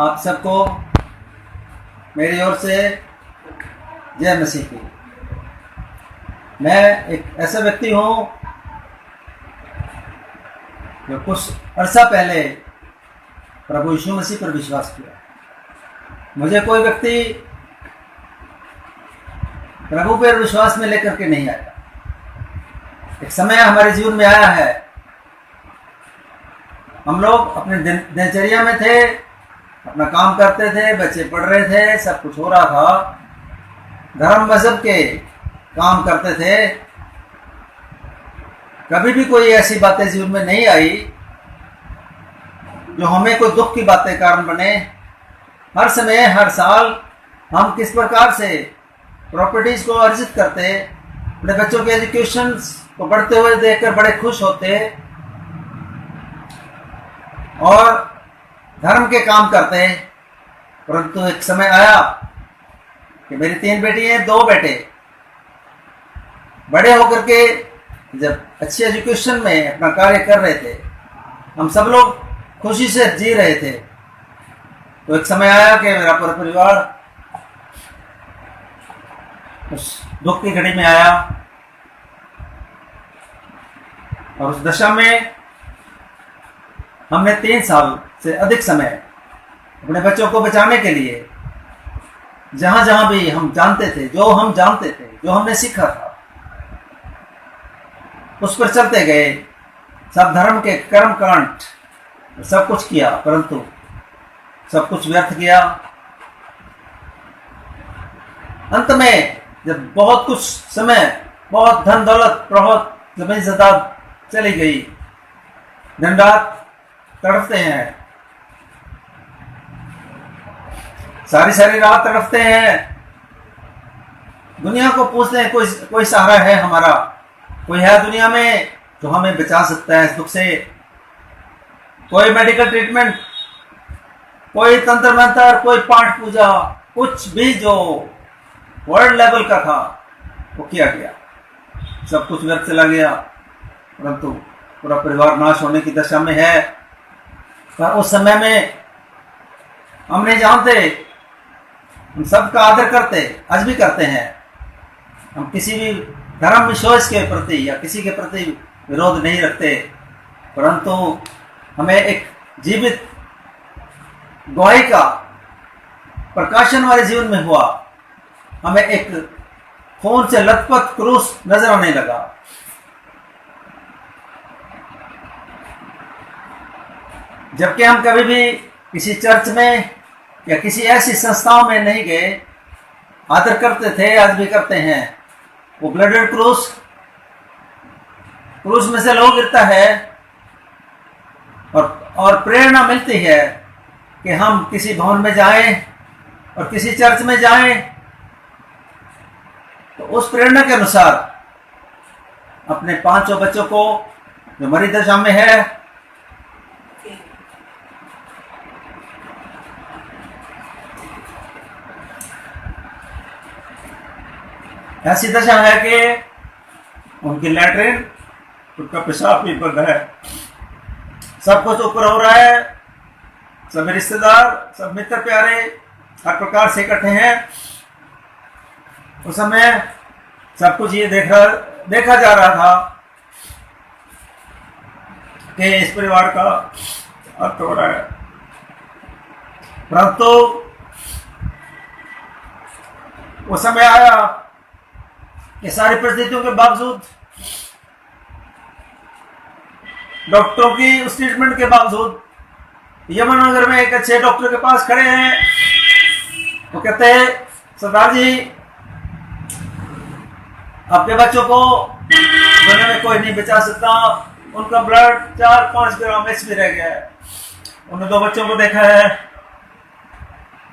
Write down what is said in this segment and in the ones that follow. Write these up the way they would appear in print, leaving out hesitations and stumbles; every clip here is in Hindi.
आप सबको मेरी ओर से जय मसीह की। मैं एक ऐसा व्यक्ति हूँ जो कुछ अर्सा पहले प्रभु यीशु मसीह पर विश्वास किया। मुझे कोई व्यक्ति प्रभु पर विश्वास में लेकर के नहीं आया। एक समय हमारे जीवन में आया है, हम लोग अपने दिनचर्या में थे, अपना काम करते थे, बच्चे पढ़ रहे थे, सब कुछ हो रहा था, धर्म मजहब के काम करते थे। कभी भी कोई ऐसी बातें जीवन में नहीं आई जो हमें कोई दुख की बातें कारण बने। हर समय हर साल हम किस प्रकार से प्रॉपर्टीज को अर्जित करते, अपने बच्चों के एजुकेशन को बढ़ते हुए देखकर बड़े खुश होते और धर्म के काम करते। परंतु एक समय आया कि मेरी 3 बेटी हैं, 2 बेटे बड़े होकर के जब अच्छी एजुकेशन में अपना कार्य कर रहे थे, हम सब लोग खुशी से जी रहे थे, तो एक समय आया कि मेरा पूरा परिवार उस दुख की घड़ी में आया और उस दशा में हमने 3 साल से अधिक समय अपने बच्चों को बचाने के लिए जहां जहां भी हम जानते थे, जो हम जानते थे, जो हमने सीखा था, उस पर चलते गए। सब धर्म के कर्म कांड सब कुछ किया, परंतु सब कुछ व्यर्थ किया। अंत में जब बहुत कुछ समय, बहुत धन दौलत, बहुत जमीन जायदाद चली गई, दिन रात तड़पते हैं, सारी रात तड़पते हैं, दुनिया को पूछते हैं कोई सहारा है हमारा, कोई है दुनिया में जो हमें बचा सकता है इस दुख से। कोई मेडिकल ट्रीटमेंट, कोई तंत्र मंत्र, कोई पाठ पूजा, कुछ भी जो वर्ल्ड लेवल का था वो किया गया, सब कुछ व्यर्थ चला गया। परंतु पूरा परिवार नाश होने की दशा में है। पर उस समय में हम नहीं जानते, हम सबका आदर करते, आज भी करते हैं। हम किसी भी धर्म विश्वास के प्रति या किसी के प्रति विरोध नहीं रखते, परंतु हमें एक जीवित गवाही का प्रकाशन हमारे जीवन में हुआ। हमें एक खून से लथपथ क्रूस नजर आने लगा। जबकि हम कभी भी किसी चर्च में या किसी ऐसी संस्थाओं में नहीं गए, आदर करते थे, आज भी करते हैं। वो ब्लडेड क्रूस में से लोग गिरता है और प्रेरणा मिलती है कि हम किसी भवन में जाएं और किसी चर्च में जाएं, तो उस प्रेरणा के अनुसार अपने 5 बच्चों को जो मरी दशा में है, ऐसी दशा है कि उनकी लैट्रिन, उनका पेशाब भी बंद है, सब कुछ ऊपर हो रहा है, सब रिश्तेदार, सब मित्र प्यारे हर प्रकार से इकट्ठे हैं। उस समय सब कुछ ये देखा जा रहा था कि इस परिवार का अंत हो रहा है। परंतु वो समय आया कि सारी परिस्थितियों के बावजूद, डॉक्टरों की उस ट्रीटमेंट के बावजूद, यमुनानगर में एक अच्छे डॉक्टर के पास खड़े हैं। वो कहते हैं, सरदार जी, आपके बच्चों को दुनिया में कोई नहीं बचा सकता, उनका ब्लड 4-5 ग्राम भी रह गया है, उन्होंने 2 बच्चों को देखा है,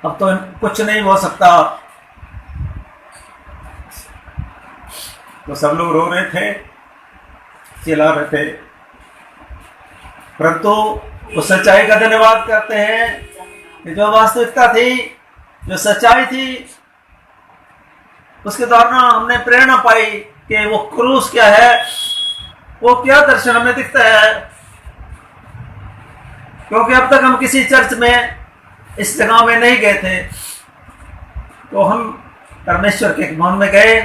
अब तो कुछ नहीं हो सकता। तो सब लोग रो रहे थे, चिल्ला रहे थे, परंतु उस सच्चाई का धन्यवाद करते हैं कि जो वास्तविकता थी, जो सच्चाई थी, उसके द्वारा हमने प्रेरणा पाई कि वो क्रूस क्या है, वो क्या दर्शन हमें दिखता है। क्योंकि अब तक हम किसी चर्च में इस जगह में नहीं गए थे, तो हम परमेश्वर के एक भवन में गए।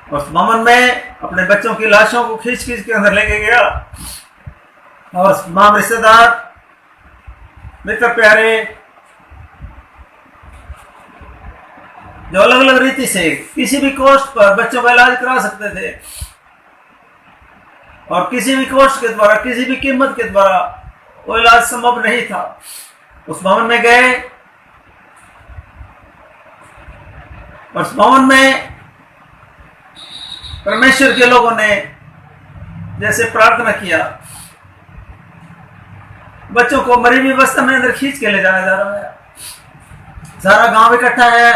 उस भवन में अपने बच्चों की लाशों को खींच खींच के अंदर लेके गया, और तमाम रिश्तेदार, मित्र प्यारे, जो अलग अलग रीति से किसी भी कॉस्ट पर बच्चों का इलाज करा सकते थे, और किसी भी कॉस्ट के द्वारा, किसी भी कीमत के द्वारा वो इलाज संभव नहीं था, उस भवन में गए। और उस भवन में परमेश्वर के लोगों ने जैसे प्रार्थना किया, बच्चों को मरी हुई अवस्था में अंदर खींच के ले जाया जा रहा है। सारा गांव इकट्ठा है,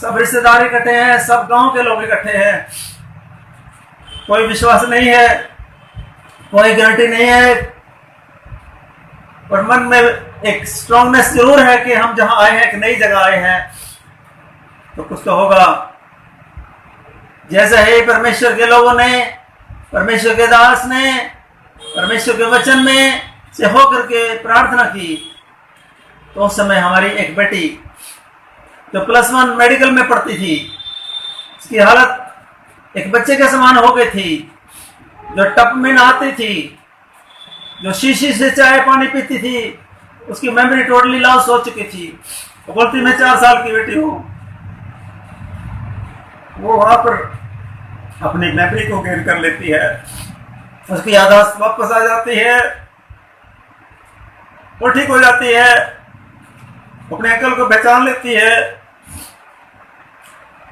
सब रिश्तेदार इकट्ठे हैं, सब गांव के लोग इकट्ठे हैं। कोई विश्वास नहीं है, कोई गारंटी नहीं है, और मन में एक स्ट्रांगनेस जरूर है कि हम जहां आए हैं, एक नई जगह आए हैं, तो कुछ तो होगा। जैसे ही परमेश्वर के लोगों ने, परमेश्वर के दास ने परमेश्वर के वचन में से होकर के प्रार्थना की, तो उस समय हमारी एक बेटी जो +1 मेडिकल में पढ़ती थी, उसकी हालत एक बच्चे के समान हो गई थी, जो टप में नहाती थी, जो शीशी से चाय पानी पीती थी, उसकी मेमोरी टोटली लॉस हो चुकी थी। वो बोलती मैं 4 साल की बेटी हूं। वो वहां पर अपनी मेमोरी को गेन कर लेती है, उसकी याददाश्त वापस आ जाती है, वो ठीक हो जाती है, अपने अकल को पहचान लेती है,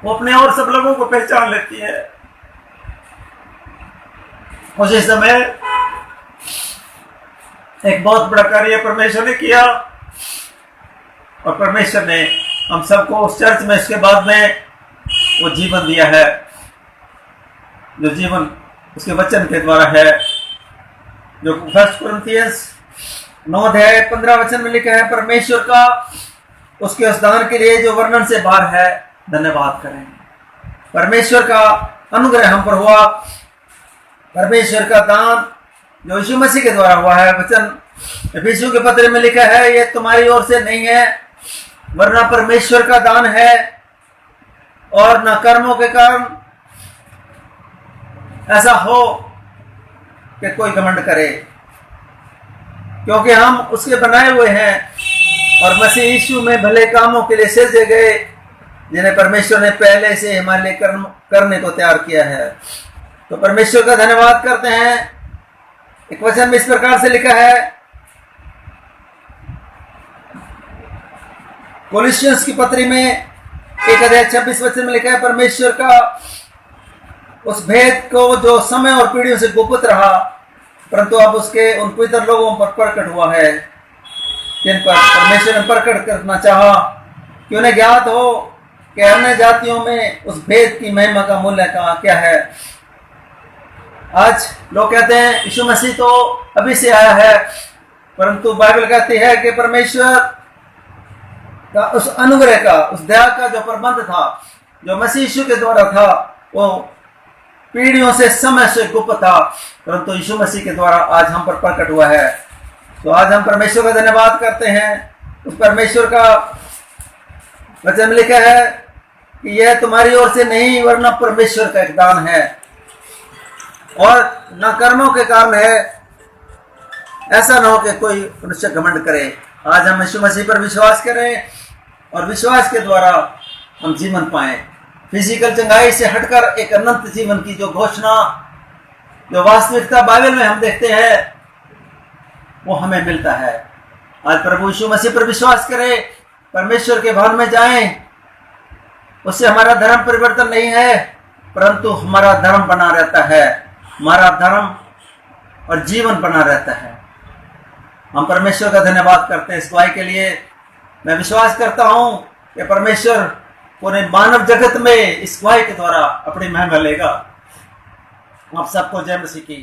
वो अपने और सब लोगों को पहचान लेती है। उसी समय एक बहुत बड़ा कार्य परमेश्वर ने किया, और परमेश्वर ने हम सबको उस चर्च में इसके बाद में वो जीवन दिया है, जो जीवन उसके वचन के द्वारा है, जो 1 कुरिन्थियंस 9:15 में लिखा है, परमेश्वर का उसके उस दान के लिए जो वर्णन से बाहर है, धन्यवाद करें। परमेश्वर का अनुग्रह हम पर हुआ, परमेश्वर का दान जो यीशु मसीह के द्वारा हुआ है। वचन एफिसियों के पत्र में लिखा है, ये तुम्हारी ओर से नहीं है, वरना परमेश्वर का दान है, और न कर्मों के कारण ऐसा हो कि कोई घमंड करे, क्योंकि हम उसके बनाए हुए हैं, और मसीह यीशु में भले कामों के लिए सृजे गए, जिन्हें परमेश्वर ने पहले से हमारे लिए कर्म करने को तैयार किया है। तो परमेश्वर का धन्यवाद करते हैं। एक वचन में इस प्रकार से लिखा है, कोलिशियंस की पत्री में 1:26 में लिखा है, परमेश्वर का उस भेद को जो समय और पीढ़ियों से गुप्त रहा, परंतु अब उसके उन पवित्र लोगों पर प्रकट हुआ है, जिन पर परमेश्वर ने प्रकट करना चाहा, कि उन्हें ज्ञात हो कि अन्य जातियों में उस भेद की महिमा का मूल्य क्या है। आज लोग कहते हैं यीशु मसीह तो अभी से आया है, परंतु बाइबल कहती है कि परमेश्वर का उस अनुग्रह का, उस दया का जो प्रबंध था, जो मसीह यीशु के द्वारा था, वो पीढ़ियों से, समय से गुप्त था, परंतु यीशु मसीह के द्वारा आज हम पर प्रकट हुआ है। तो आज हम परमेश्वर का धन्यवाद करते हैं। उस परमेश्वर का वचन में लिखा है कि यह तुम्हारी ओर से नहीं, वरना परमेश्वर का एक दान है, और न कर्मों के कारण है, ऐसा न हो कि कोई मनुष्य घमंड करे। आज हम यीशु मसीह पर विश्वास करें, और विश्वास के द्वारा हम जीवन पाएं, फिजिकल चंगाई से हटकर एक अनंत जीवन की जो घोषणा, जो वास्तविकता बाइबल में हम देखते हैं, वो हमें मिलता है। आज प्रभु यीशु मसीह पर विश्वास करें, परमेश्वर के भवन में जाएं। उससे हमारा धर्म परिवर्तन नहीं है, परंतु हमारा धर्म बना रहता है, हमारा धर्म और जीवन बना रहता है। हम परमेश्वर का धन्यवाद करते हैं इस गवाही के लिए। मैं विश्वास करता हूं कि परमेश्वर पूरे मानव जगत में इस गवाही के द्वारा अपनी महिमा लेगा। आप सबको जय मसीह की।